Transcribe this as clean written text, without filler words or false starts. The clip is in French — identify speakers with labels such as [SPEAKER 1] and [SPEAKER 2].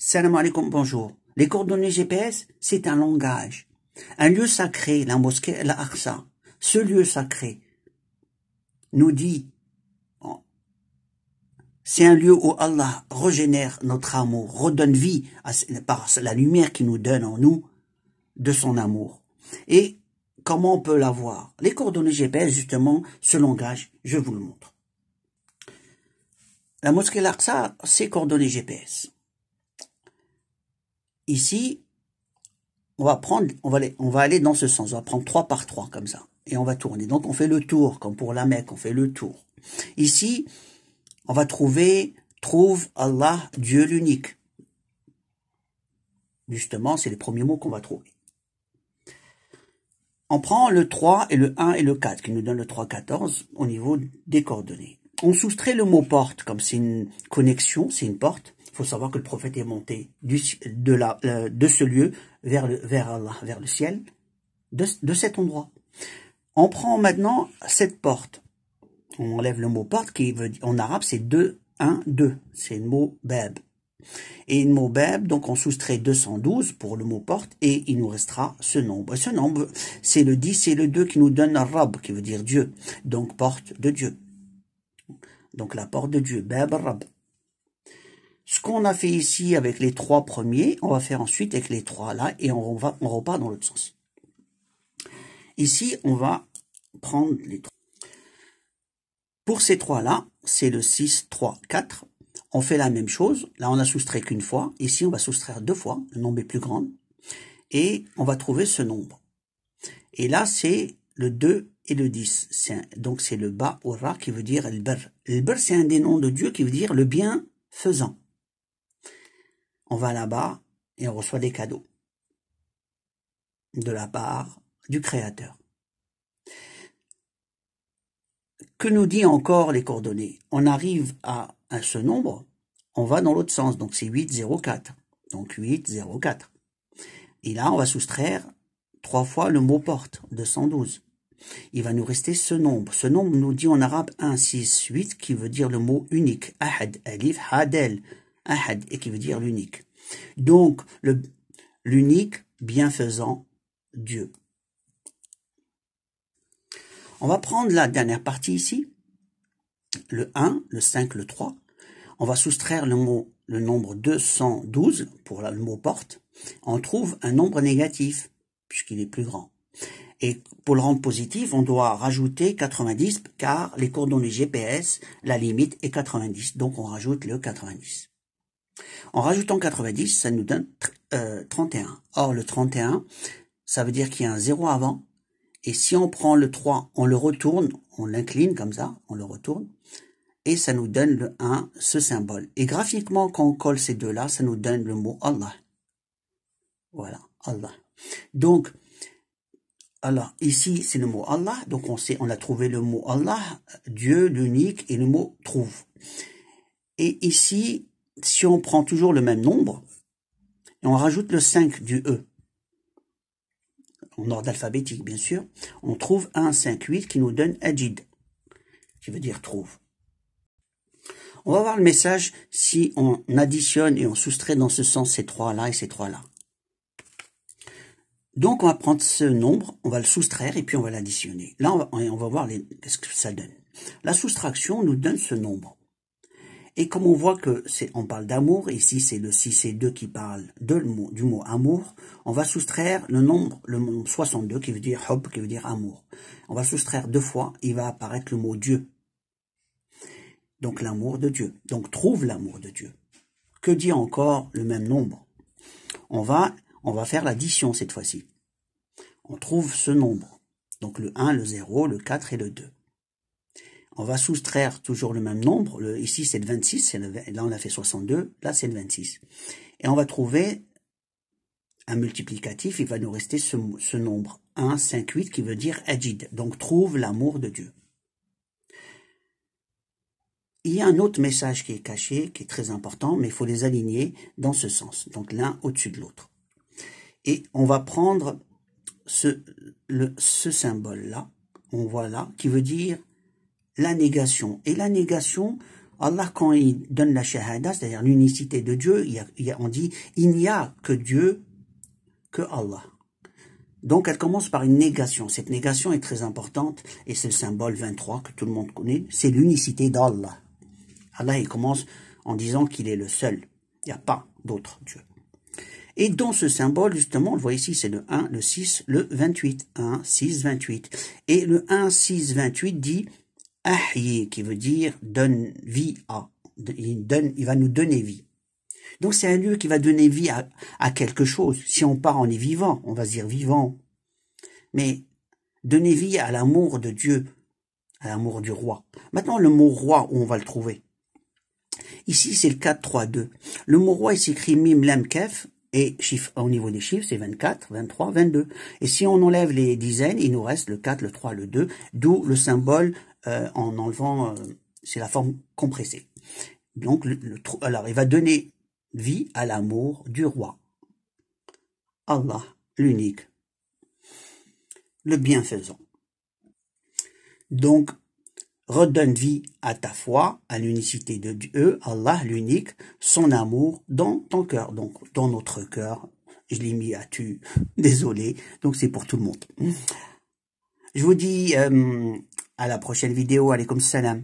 [SPEAKER 1] Salam alaikum, bonjour. Les coordonnées GPS, c'est un langage. Un lieu sacré, la mosquée Al-Aqsa. Ce lieu sacré nous dit, c'est un lieu où Allah régénère notre amour, redonne vie par la lumière qu'il nous donne en nous de son amour. Et comment on peut l'avoir? Les coordonnées GPS, justement, ce langage, je vous le montre. La mosquée Al-Aqsa, c'est coordonnées GPS. Ici, on va aller dans ce sens. On va prendre 3 par 3 comme ça. Et on va tourner. Donc, on fait le tour, comme pour la Mecque, on fait le tour. Ici, on va trouve Allah, Dieu l'unique. Justement, c'est les premiers mots qu'on va trouver. On prend le 3 et le 1 et le 4, qui nous donne le 3, 14 au niveau des coordonnées. On soustrait le mot porte, comme c'est une connexion, c'est une porte. Il faut savoir que le prophète est monté de ce lieu vers Allah, vers le ciel, de cet endroit. On prend maintenant cette porte. On enlève le mot porte qui veut dire, en arabe, c'est 2, 1, 2. C'est le mot bab. Et le mot bab, donc on soustrait 212 pour le mot porte et il nous restera ce nombre. Ce nombre, c'est le 10 et le 2 qui nous donne Rab, qui veut dire Dieu. Donc porte de Dieu. Donc la porte de Dieu, bab Rab. Ce qu'on a fait ici avec les 3 premiers, on va faire ensuite avec les 3 là et on repart dans l'autre sens. Ici, on va prendre les 3. Pour ces 3 là, c'est le 6, 3, 4. On fait la même chose. Là, on a soustrait qu'une fois. Ici, on va soustraire 2 fois. Le nombre est plus grand. Et on va trouver ce nombre. Et là, c'est le 2 et le 10. Donc, c'est le ba ou ra qui veut dire el-ber. El-ber, c'est un des noms de Dieu qui veut dire le bienfaisant. On va là-bas et on reçoit des cadeaux de la part du Créateur. Que nous dit encore les coordonnées? On arrive à ce nombre, on va dans l'autre sens, donc c'est 8, 0, 4. Donc 8, 0, 4. Et là, on va soustraire 3 fois le mot porte, 212. Il va nous rester ce nombre. Ce nombre nous dit en arabe 1, 6, 8, qui veut dire le mot unique. Ahad, alif, hadel. Ahad, et qui veut dire l'unique. Donc, l'unique, bienfaisant, Dieu. On va prendre la dernière partie ici, le 1, le 5, le 3. On va soustraire le nombre 212 pour le mot porte. On trouve un nombre négatif, puisqu'il est plus grand. Et pour le rendre positif, on doit rajouter 90, car les coordonnées GPS, la limite est 90. Donc, on rajoute le 90. En rajoutant 90, ça nous donne 31. Or, le 31, ça veut dire qu'il y a un 0 avant. Et si on prend le 3, on le retourne, on l'incline comme ça, on le retourne. Et ça nous donne le 1, ce symbole. Et graphiquement, quand on colle ces deux-là, ça nous donne le mot Allah. Voilà, Allah. Donc, alors, ici, c'est le mot Allah. Donc, on a trouvé le mot Allah, Dieu, l'unique, et le mot trouve. Et ici, si on prend toujours le même nombre, et on rajoute le 5 du E, en ordre alphabétique, bien sûr, on trouve 1, 5, 8 qui nous donne Ajid, qui veut dire trouve. On va voir le message si on additionne et on soustrait dans ce sens ces 3-là et ces 3-là. Donc, on va prendre ce nombre, on va le soustraire et puis on va l'additionner. Là, on va voir qu'est-ce que ça donne. La soustraction nous donne ce nombre. Et comme on voit que on parle d'amour, ici c'est le 6 et 2 qui parle du mot amour, on va soustraire le nombre 62 qui veut dire hub, qui veut dire amour. On va soustraire 2 fois, il va apparaître le mot Dieu. Donc l'amour de Dieu. Donc trouve l'amour de Dieu. Que dit encore le même nombre? On va faire l'addition cette fois-ci. On trouve ce nombre. Donc le 1, le 0, le 4 et le 2. On va soustraire toujours le même nombre. Ici, c'est le 26. Là, on a fait 62. Là, c'est le 26. Et on va trouver un multiplicatif. Il va nous rester ce nombre. 1, 5, 8 qui veut dire Ajid. Donc, trouve l'amour de Dieu. Il y a un autre message qui est caché, qui est très important, mais il faut les aligner dans ce sens. Donc, l'un au-dessus de l'autre. Et on va prendre ce symbole-là. On voit là, qui veut dire la négation. Et la négation, Allah, quand il donne la shahada, c'est-à-dire l'unicité de Dieu, on dit « il n'y a que Dieu, que Allah ». Donc, elle commence par une négation. Cette négation est très importante et c'est le symbole 23 que tout le monde connaît. C'est l'unicité d'Allah. Allah, il commence en disant qu'il est le seul. Il n'y a pas d'autre Dieu. Et dans ce symbole, justement, on le voit ici, c'est le 1, le 6, le 28. 1, 6, 28. Et le 1, 6, 28 dit « ahyi » qui veut dire « donne vie à ». Il va nous donner vie. Donc c'est un lieu qui va donner vie à quelque chose. Si on part, on est vivant, on va se dire vivant. Mais donner vie à l'amour de Dieu, à l'amour du roi. Maintenant, le mot roi, où on va le trouver? Ici, c'est le 4, 3, 2. Le mot roi, il s'écrit mim, lam, kef, et chiffre, au niveau des chiffres, c'est 24, 23, 22. Et si on enlève les dizaines, il nous reste le 4, le 3, le 2, d'où le symbole en enlevant, c'est la forme compressée. Donc, alors, il va donner vie à l'amour du roi. Allah, l'unique, le bienfaisant. Donc, redonne vie à ta foi, à l'unicité de Dieu, Allah, l'unique, son amour dans ton cœur. Donc, dans notre cœur, je l'ai mis à tu, désolé, donc c'est pour tout le monde. Je vous dis à la prochaine vidéo, alaykoum salam.